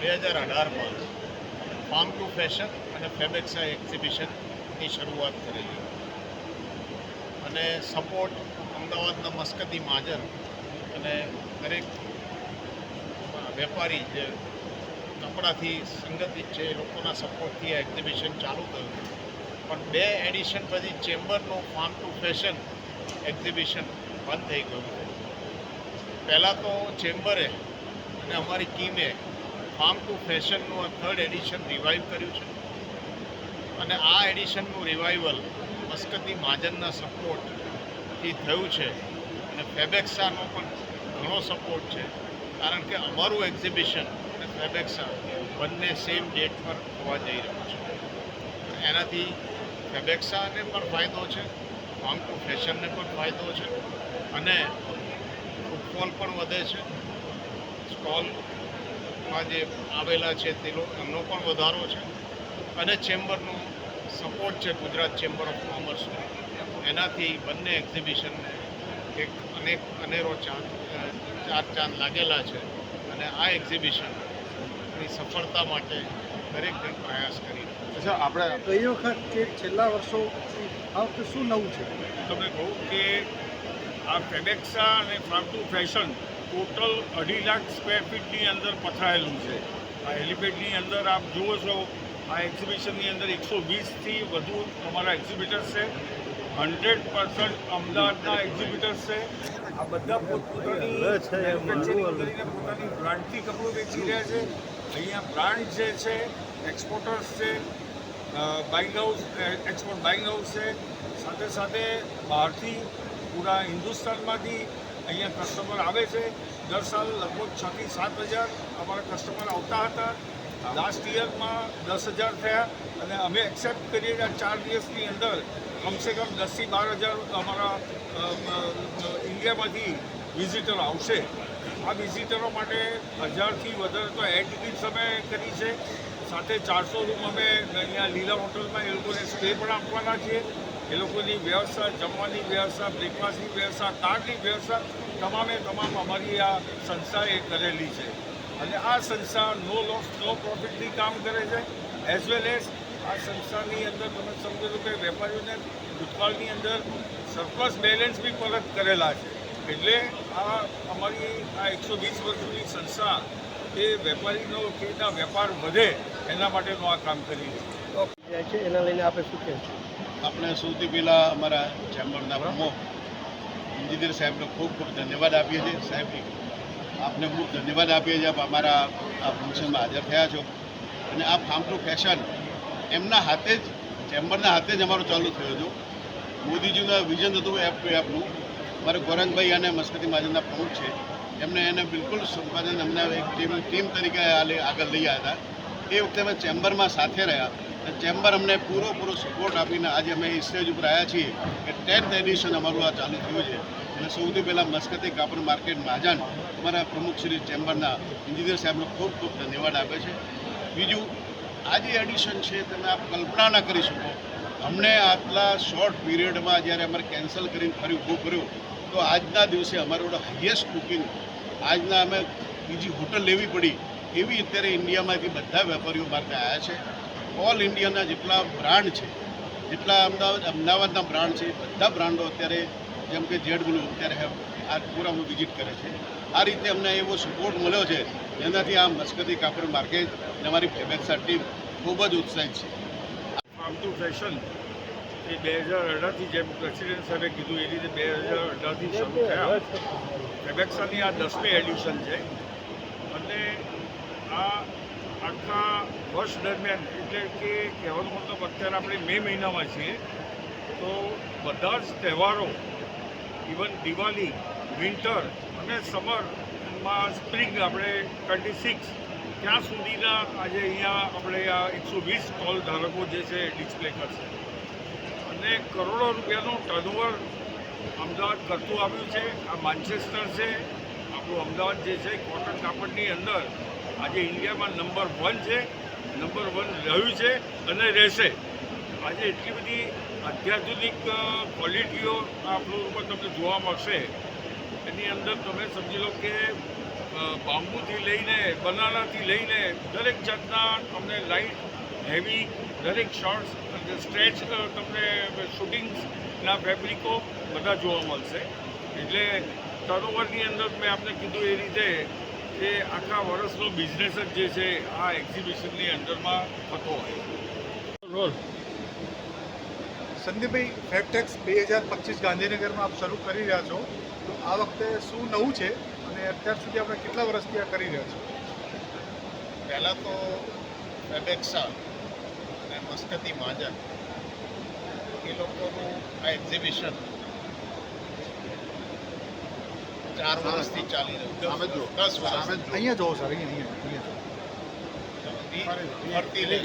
2018માં farm to fashion અને ફેબેક્સા એક્ઝિબિશનની શરૂઆત કરેલી અને સપોર્ટ અમદાવાદના મસ્કતી મહાજન અને દરેક વેપારી જે કપડાથી સંગઠિત છે એ લોકોના સપોર્ટથી આ એક્ઝિબિશન ચાલુ થયું. પણ 2 એડિશન પછી ચેમ્બરનું ફાર્મ ટુ ફેશન એક્ઝિબિશન બંધ થઈ ગયું. પહેલાં તો ચેમ્બરે અને અમારી ટીમે ફાર્મ ટુ ફેશનનું 3rd એડિશન રિવાઇવ કર્યું છે અને આ એડિશનનું રિવાઇવલ મસ્કતી મહાજનના સપોર્ટથી થયું છે અને ફેબેક્સાનો પણ ઘણો સપોર્ટ છે, કારણ કે અમારું એક્ઝિબિશન અને ફેબેક્સા બંને સેમ ડેટ પર થવા જઈ રહ્યું છે. એનાથી ફેબેક્સાને પણ ફાયદો છે, ફાર્મ ટુ ફેશનને પણ ફાયદો છે અને ફૂટફોલ પણ વધે છે. સ્ટોલમાં જે આવેલા છે એમનો પણ વધારો છે અને ચેમ્બરનો સપોર્ટ છે ગુજરાત ચેમ્બર ઓફ કોમર્સનો. એનાથી બંને એક્ઝિબિશનને એક અનેરો ચાર ચાંદ લાગેલા છે અને આ એક્ઝિબિશનની સફળતા માટે દરેક જણ પ્રયાસ કરી રહ્યા છે. આપણે ગઈ વખત કે છેલ્લા વર્ષો આ વખતે શું નવું છે? તમે કહું કે આ ફેબેક્સા અને farm to fashion total 2.5 lakh square ફીટની અંદર પથરાયેલું છે. આ હેલિપેડની અંદર આપ જુઓ છો, આ એક્ઝિબિશનની અંદર 120થી વધુ અમારા એક્ઝિબિટર્સ છે. 100% અમદાવાદના એક્ઝિબિટર્સ છે. આ બધા પોતપોતાની મેન્યુફેક્ચરિંગ કરીને પોતાની બ્રાન્ડથી કપડું વેચી રહ્યા છે. અહીંયા બ્રાન્ડ જે છે, એક્સપોર્ટર્સ છે, buying house, export buying house છે. સાથે સાથે બહારથી પૂરા હિન્દુસ્તાનમાંથી અહીંયા કસ્ટમર આવે છે. દર સાલ લગભગ 6 થી 7 હજાર અમારા કસ્ટમર આવતા હતા. લાસ્ટ યરમાં 10,000 થયા અને અમે એક્સેપ્ટ કરીએ કે 4 દિવસની અંદર કમસે કમ 10 થી 12 હજાર અમારા ઇન્ડિયામાંથી વિઝિટરો આવશે. આ વિઝિટરો માટે 1000થી વધારે તો એર ટિકિટ્સ અમે કરી છે. સાથે 400 રૂમ અમે અહીંયા લીલા હોટલમાં એ લોકોને સ્ટે પણ આપવાના છીએ. એ લોકોની વ્યવસ્થા, જમવાની વ્યવસ્થા, બ્રેકફાસ્ટની વ્યવસ્થા, કારની વ્યવસ્થા તમામે તમામ અમારી આ સંસ્થાએ કરેલી છે અને આ સંસ્થા નો લોસ નો પ્રોફિટથી કામ કરે છે. એઝ વેલ એઝ આ સંસ્થાની અંદર તમે સમજો છો કે વેપારીઓને ભૂતકાળની અંદર સરપ્લસ બેલેન્સ બી પરત કરેલા છે. એટલે આ અમારી આ 120 વર્ષની સંસ્થા એ વેપારીનો કેના વેપાર વધે એના માટેનું આ કામ કરી છે. એના લઈને આપણે શું કહેશું? આપણે સૌથી પહેલાં અમારા ચેમ્બરના પ્રમુખ એન્જિનિયર સાહેબને ખૂબ ખૂબ ધન્યવાદ આપીએ છીએ. સાહેબ, આપને ખૂબ ધન્યવાદ આપીએ છીએ, આપ અમારા આ ફંક્શનમાં હાજર થયા છો અને આ ફાર્મ ટુ ફેશન એમના હાથે જ, ચેમ્બરના હાથે જ અમારું ચાલુ થયું હતું. મોદીજીનું વિઝન હતું એપ ટુ એપનું. મારે ગોરંગભાઈ અને મસ્કતી મહાજનના પ્રમુખ છે, એમને એને બિલકુલ સંપાદન અમને એક ટીમ તરીકે આગળ લઈ આવ્યા હતા. એ વખતે અમે ચેમ્બરમાં સાથે રહ્યા. ચેમ્બર અમને પૂરો સપોર્ટ આપીને આજે અમે સ્ટેજ ઉપર આવ્યા છીએ કે 10th એડિશન અમારું આ ચાલુ થયું છે. અને સૌથી પહેલાં મસ્કતી કાપડ માર્કેટ મહાજન અમારા પ્રમુખ શ્રી ચેમ્બરના એન્જિનિયર સાહેબનો ખૂબ ખૂબ ધન્યવાદ આપે છે. બીજું, આ જે એડિશન છે તમે આપ કલ્પના ના કરી શકો. અમને આટલા શોર્ટ પીરિયડમાં જ્યારે અમારે કેન્સલ કરીને ફરી ઊભું કર્યું તો આજના દિવસે અમારું હાઈએસ્ટ બુકિંગ, આજના અમે બીજી હોટલ લેવી પડી એવી અત્યારે ઇન્ડિયામાંથી બધા વેપારીઓ મારે આવ્યા છે. ઓલ ઇન્ડિયાના જેટલા બ્રાન્ડ છે, જેટલા અમદાવાદના બ્રાન્ડ છે, બધા બ્રાન્ડો અત્યારે જેમ કે જેડ બ્લુ અત્યારે આ પૂરામાં વિઝિટ કરે છે. આ રીતે અમને એવો સપોર્ટ મળ્યો છે જેનાથી આ મસ્કતી કાપડ માર્કેટ અને અમારી ફેબેક્સા ટીમ ખૂબ જ ઉત્સાહિત છે. ફાર્મ ટુ ફેશન એ 2018થી જેમ પ્રેસિડેન્ટ સાહેબે કીધું એ રીતે 2018થી શરૂ થયા. ફેબેક્સાની આ 10મી એડિશન છે અને આ આખા વર્ષ દરમિયાન, એટલે કે કહેવાનો મતલબ અત્યારે આપણે મે મહિનામાં છીએ તો બધા જ તહેવારો, ઇવન દિવાળી, વિન્ટર અને સમરમાં સ્પ્રિંગ, આપણે 26 ત્યાં સુધીના આજે અહીંયા આપણે આ 120 સ્ટોલ ધારકો જે છે ડિસ્પ્લે કરશે અને કરોડો રૂપિયાનું ટર્નઓવર અમદાવાદ કરતું આવ્યું છે. આ માન્ચેસ્ટર છે, આપણું અમદાવાદ જે છે કોટન કાપડની અંદર આજે ઇન્ડિયામાં નંબર 1 છે, નંબર 1 રહ્યું છે અને રહેશે. આજે એટલી બધી અત્યાધુનિક ક્વોલિટીઓ આપણું ઉપર તમને જોવા મળશે. એની અંદર તમે સમજી લો કે બાંબુથી લઈને બનાનાથી લઈને દરેક જાતના તમને લાઇટ હેવી દરેક શોર્ટ્સ સ્ટ્રેચ તમને શૂટિંગ્સના ફેબ્રિકો બધા જોવા મળશે. એટલે ટર્નઓવરની અંદર મેં આપને કીધું એ રીતે એ આખા વર્ષનો બિઝનેસ જ જે છે આ એક્ઝિબિશનની અંદરમાં થતો હોય. સંદીપભાઈ ફેબટેક્સ 2025 ગાંધીનગરમાં આપ શરૂ કરી રહ્યા છો, તો આ વખતે શું નવું છે અને અત્યાર સુધી આપણે કેટલા વર્ષથી આ કરી રહ્યા છો? પહેલાં તો ફેબેક્સા અને મસ્કતી મહાજન એ લોકોનું આ એક્ઝિબિશન 4 વર્ષથી ચાલી રહ્યું છે. 10 વર્ષ અહીંયા જોવો સર, અહીંયા ફરતી લે.